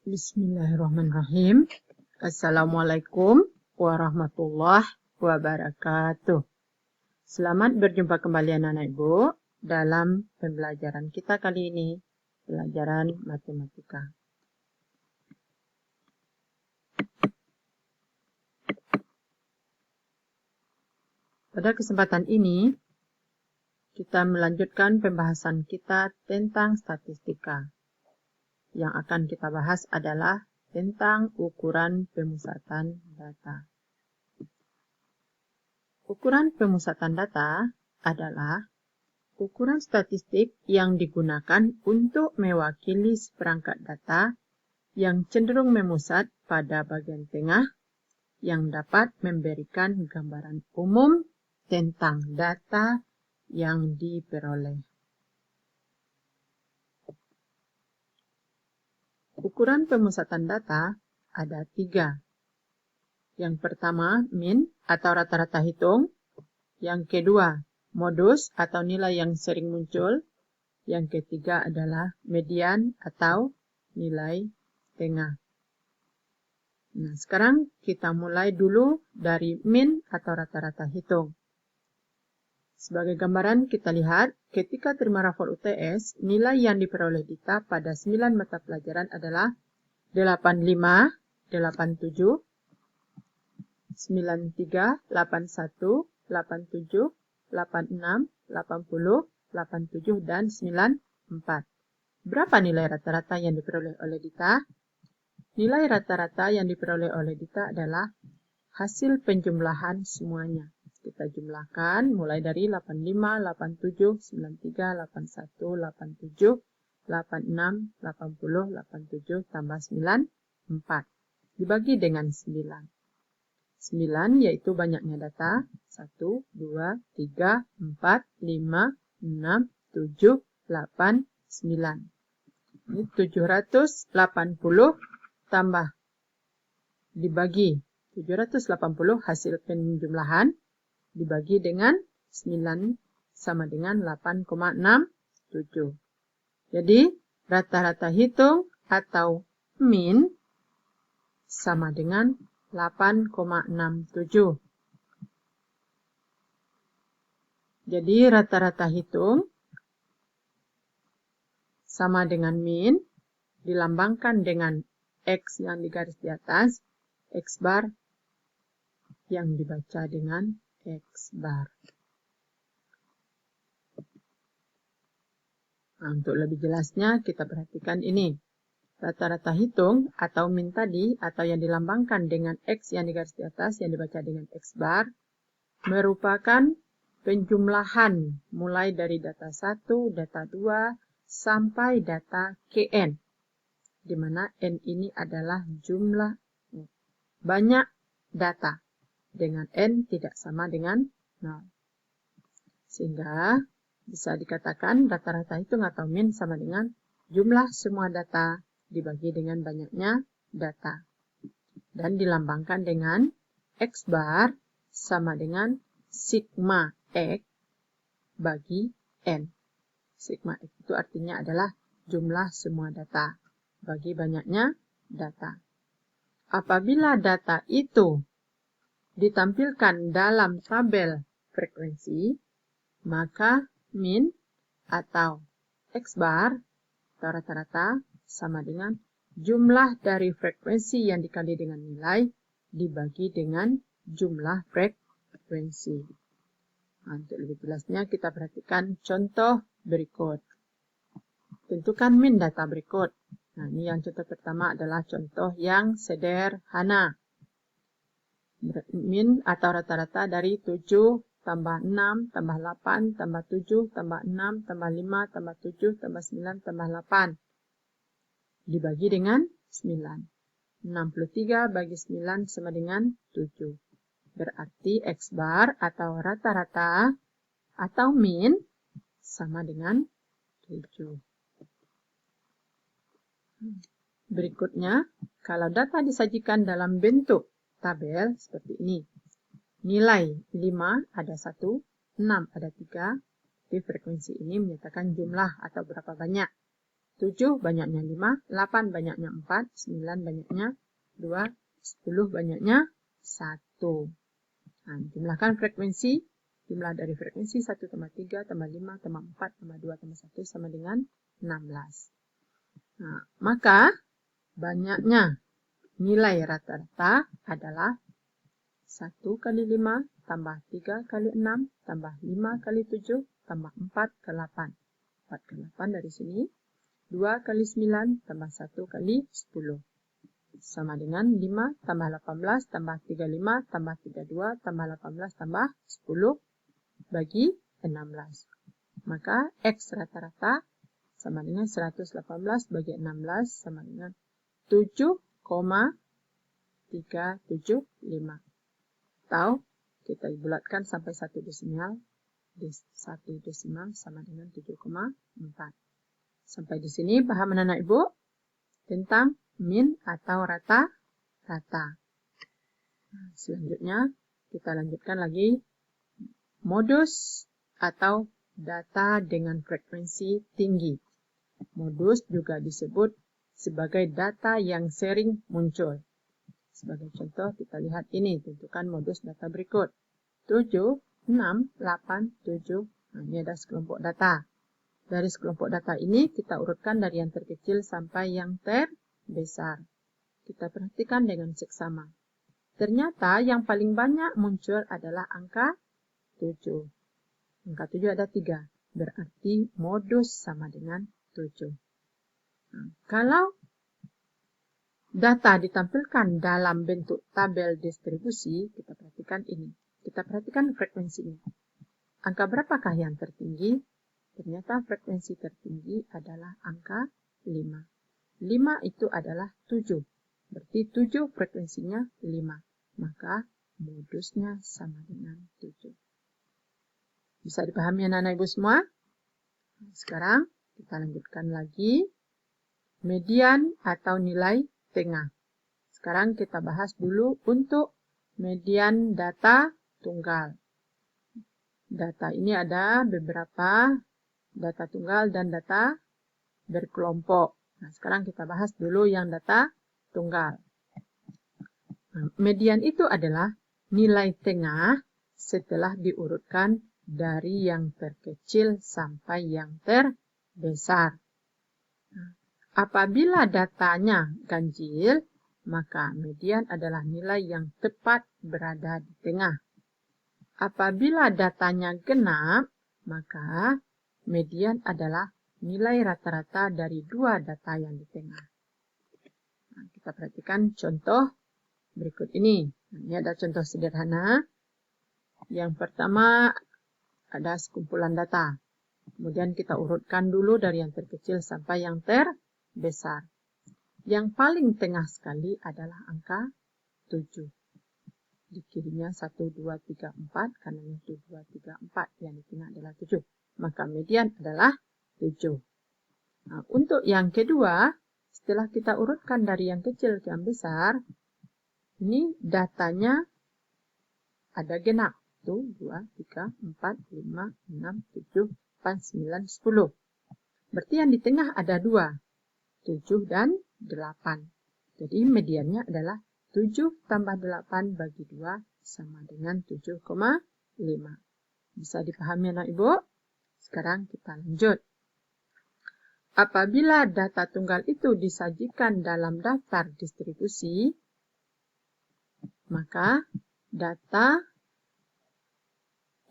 Bismillahirrahmanirrahim. Assalamualaikum warahmatullahi wabarakatuh. Selamat berjumpa kembali anak-anak Ibu dalam pembelajaran kita kali ini, pelajaran matematika. Pada kesempatan ini, kita melanjutkan pembahasan kita tentang statistika. Yang akan kita bahas adalah tentang ukuran pemusatan data. Ukuran pemusatan data adalah ukuran statistik yang digunakan untuk mewakili seperangkat data yang cenderung memusat pada bagian tengah yang dapat memberikan gambaran umum tentang data yang diperoleh. Ukuran pemusatan data ada 3. Yang pertama, min atau rata-rata hitung. Yang kedua, modus atau nilai yang sering muncul. Yang ketiga adalah median atau nilai tengah. Nah, sekarang kita mulai dulu dari min atau rata-rata hitung. Sebagai gambaran kita lihat, ketika terima rapor UTS, nilai yang diperoleh Dita pada 9 mata pelajaran adalah 85, 87, 93, 81, 87, 86, 80, 87, dan 94. Berapa nilai rata-rata yang diperoleh oleh Dita? Nilai rata-rata yang diperoleh oleh Dita adalah hasil penjumlahan semuanya. Kita jumlahkan mulai dari 85, 87, 93, 81, 87, 86, 80, 87, tambah 94. Dibagi dengan 9. 9 yaitu banyaknya data. 1, 2, 3, 4, 5, 6, 7, 8, 9. Ini 780 tambah dibagi 780 hasil penjumlahan dibagi dengan 9 sama dengan 8,67. Jadi, rata-rata hitung atau min sama dengan 8,67. Jadi, rata-rata hitung sama dengan min dilambangkan dengan X yang digaris di atas, X bar yang dibaca dengan X bar. Nah, untuk lebih jelasnya kita perhatikan ini. Rata-rata hitung atau min tadi atau yang dilambangkan dengan X yang digaris di atas yang dibaca dengan X bar merupakan penjumlahan mulai dari data 1, data 2 sampai data Kn. Di mana N ini adalah jumlah banyak data dengan N tidak sama dengan 0. Sehingga bisa dikatakan rata-rata hitung atau min sama dengan jumlah semua data dibagi dengan banyaknya data. Dan dilambangkan dengan X bar sama dengan sigma X bagi N. Sigma X itu artinya adalah jumlah semua data bagi banyaknya data. Apabila data itu ditampilkan dalam tabel frekuensi, maka min atau X bar atau rata-rata sama dengan jumlah dari frekuensi yang dikali dengan nilai dibagi dengan jumlah frekuensi. Nah, untuk lebih jelasnya kita perhatikan contoh berikut. Tentukan min data berikut. Nah, ini yang contoh pertama adalah contoh yang sederhana. Min atau rata-rata dari 7 tambah 6 tambah 8 tambah 7 tambah 6 tambah 5 tambah 7 tambah 9 tambah 8. Dibagi dengan 9. 63 bagi 9 sama dengan 7. Berarti X bar atau rata-rata atau min sama dengan 7. Berikutnya, kalau data disajikan dalam bentuk tabel seperti ini. Nilai 5 ada 1, 6 ada 3. Di frekuensi ini menyatakan jumlah atau berapa banyak. 7 banyaknya 5, 8 banyaknya 4, 9 banyaknya 2, 10 banyaknya 1. Nah, jumlahkan frekuensi. Jumlah dari frekuensi 1 tambah 3 tambah 5 tambah 4 tambah 2 tambah 1 sama dengan 16. Nah, maka banyaknya nilai rata-rata adalah 1 kali 5 tambah 3 kali 6 tambah 5 kali 7 tambah 4 kali 8. 4 kali 8 dari sini. 2 kali 9 tambah 1 kali 10. Sama dengan 5 tambah 18 tambah 35 tambah 32 tambah 18 tambah 10 bagi 16. Maka X rata-rata sama dengan 118 bagi 16 sama dengan 7,375. Atau kita bulatkan sampai 1 desimal. 1 desimal sama dengan 7,4. Sampai di sini paham anak-anak Ibu tentang min atau rata-rata. Selanjutnya kita lanjutkan lagi modus atau data dengan frekuensi tinggi. Modus juga disebut sebagai data yang sering muncul. Sebagai contoh kita lihat ini, tentukan modus data berikut. 7, 6, 8, 7. Nah, ini ada sekelompok data. Dari sekelompok data ini kita urutkan dari yang terkecil sampai yang terbesar. Kita perhatikan dengan seksama. Ternyata yang paling banyak muncul adalah angka 7. Angka 7 ada 3. Berarti modus sama dengan 7. Nah, kalau data ditampilkan dalam bentuk tabel distribusi, kita perhatikan ini. Kita perhatikan frekuensinya. Angka berapakah yang tertinggi? Ternyata frekuensi tertinggi adalah angka 5. 5 itu adalah 7. Berarti 7 frekuensinya 5. Maka modusnya sama dengan 7. Bisa dipahami anak-anak Ibu semua? Sekarang kita lanjutkan lagi median atau nilai tengah. Sekarang kita bahas dulu untuk median data tunggal. Data ini ada beberapa data tunggal dan data berkelompok. Nah, sekarang kita bahas dulu yang data tunggal. Nah, median itu adalah nilai tengah setelah diurutkan dari yang terkecil sampai yang terbesar. Nah, apabila datanya ganjil, maka median adalah nilai yang tepat berada di tengah. Apabila datanya genap, maka median adalah nilai rata-rata dari dua data yang di tengah. Nah, kita perhatikan contoh berikut ini. Nah, ini ada contoh sederhana. Yang pertama ada sekumpulan data. Kemudian kita urutkan dulu dari yang terkecil sampai yang terbesar. Yang paling tengah sekali adalah angka 7. Di kirinya 1, 2, 3, 4. Kanannya 1, 2, 3, 4. Yang di tengah adalah 7. Maka median adalah 7. Nah, untuk yang kedua, setelah kita urutkan dari yang kecil ke yang besar, ini datanya ada genap. 1, 2, 3, 4, 5, 6, 7, 8, 9, 10. Berarti yang di tengah ada 2. 7 dan 8. Jadi mediannya adalah 7 tambah 8 bagi 2 sama dengan 7,5. Bisa dipahami anak Ibu? Sekarang kita lanjut. Apabila data tunggal itu disajikan dalam daftar distribusi, maka data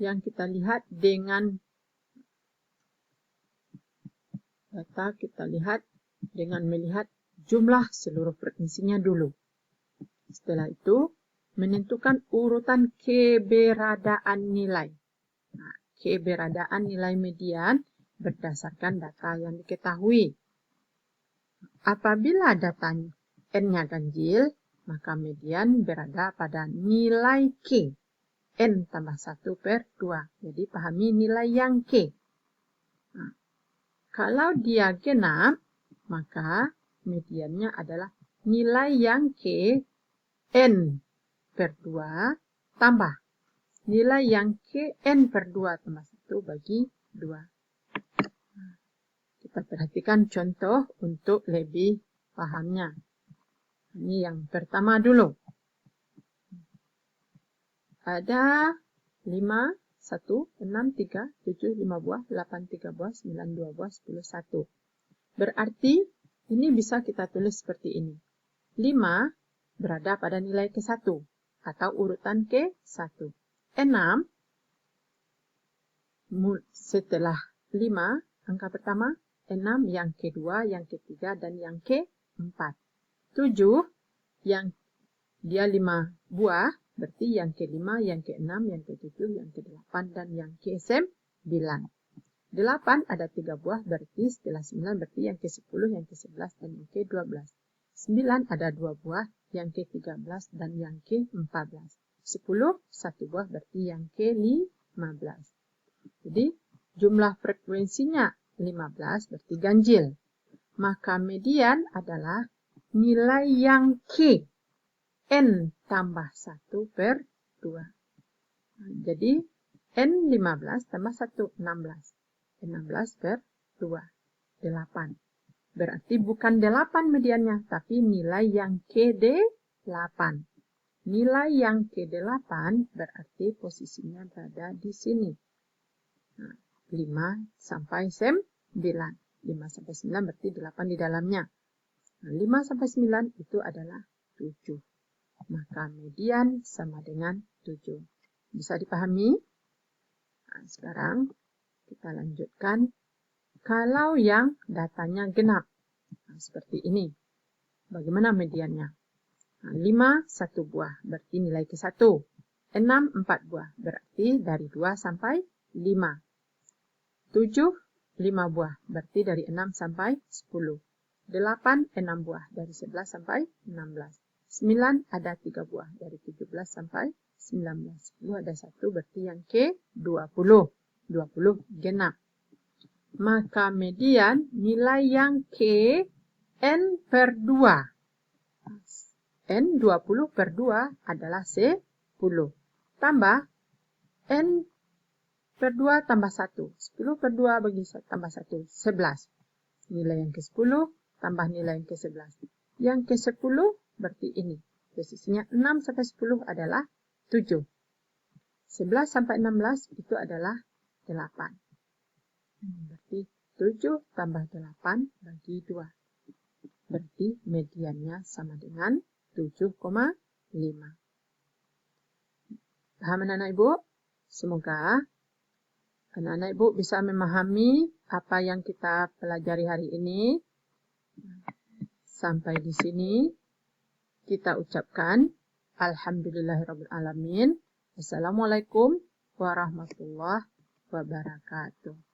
yang kita lihat dengan melihat jumlah seluruh frekuensinya dulu. Setelah itu, menentukan urutan keberadaan nilai. Nah, keberadaan nilai median berdasarkan data yang diketahui. Apabila data N-nya ganjil, maka median berada pada nilai K. N tambah 1 per 2. Jadi pahami nilai yang K. Nah, kalau dia genap, maka mediannya adalah nilai yang K N per 2 tambah nilai yang K N per 2 tambah 1 bagi 2. Nah, Kita perhatikan contoh untuk lebih pahamnya. Ini yang pertama dulu. Ada 5, 1, 6, 3, 7, 5 buah, 8, 3 buah, 9, 2 buah, 10, 1. Berarti ini bisa kita tulis seperti ini. 5 berada pada nilai ke-1 atau urutan ke-1. 6 setelah 5, angka pertama, 6 yang kedua, yang ketiga, dan yang ke-4. 7 yang dia 5 buah, berarti yang ke-5, yang ke-6, yang ke-7, yang ke-8, dan yang ke-9. 8 ada 3 buah, berarti setelah 9 berarti yang ke-10, yang ke-11, dan yang ke-12. 9 ada 2 buah, yang ke-13 dan yang ke-14. 10, 1 buah, berarti yang ke-15. Jadi jumlah frekuensinya 15 berarti ganjil. Maka median adalah nilai yang K. N tambah 1 per 2. Jadi N 15 tambah 1, 16. 16 per 2, 8. Berarti bukan 8 mediannya, tapi nilai yang K8. Nilai yang K8 berarti posisinya berada di sini. 5 sampai 9. 5 sampai 9 berarti 8 di dalamnya. 5 sampai 9 itu adalah 7. Maka median sama dengan 7. Bisa dipahami? Nah, sekarang kita lanjutkan. Kalau yang datanya genap, nah, seperti ini. Bagaimana mediannya? Nah, 5, 1 buah, berarti nilai ke-1. 6, 4 buah, berarti dari 2 sampai 5. 7, 5 buah, berarti dari 6 sampai 10. 8, 6 buah, dari 11 sampai 16. 9 ada 3 buah, dari 17 sampai 19. 10 ada 1, berarti yang ke-20. 20 genap. Maka median nilai yang K N per 2. N 20 per 2 adalah 10. Tambah N per 2 tambah 1. 10 per 2 bagi tambah 1. 11. Nilai yang ke-10 tambah nilai yang ke-11. Yang ke-10 berarti ini. Posisinya 6 sampai 10 adalah 7. 11 sampai 16 itu adalah 8. Berarti 7 tambah 8 bagi 2. Berarti mediannya sama dengan 7,5. Paham anak-anak Ibu? Semoga anak-anak Ibu bisa memahami apa yang kita pelajari hari ini. Sampai di sini kita ucapkan Alhamdulillahirabbil alamin. Assalamualaikum warahmatullahi wabarakatuh.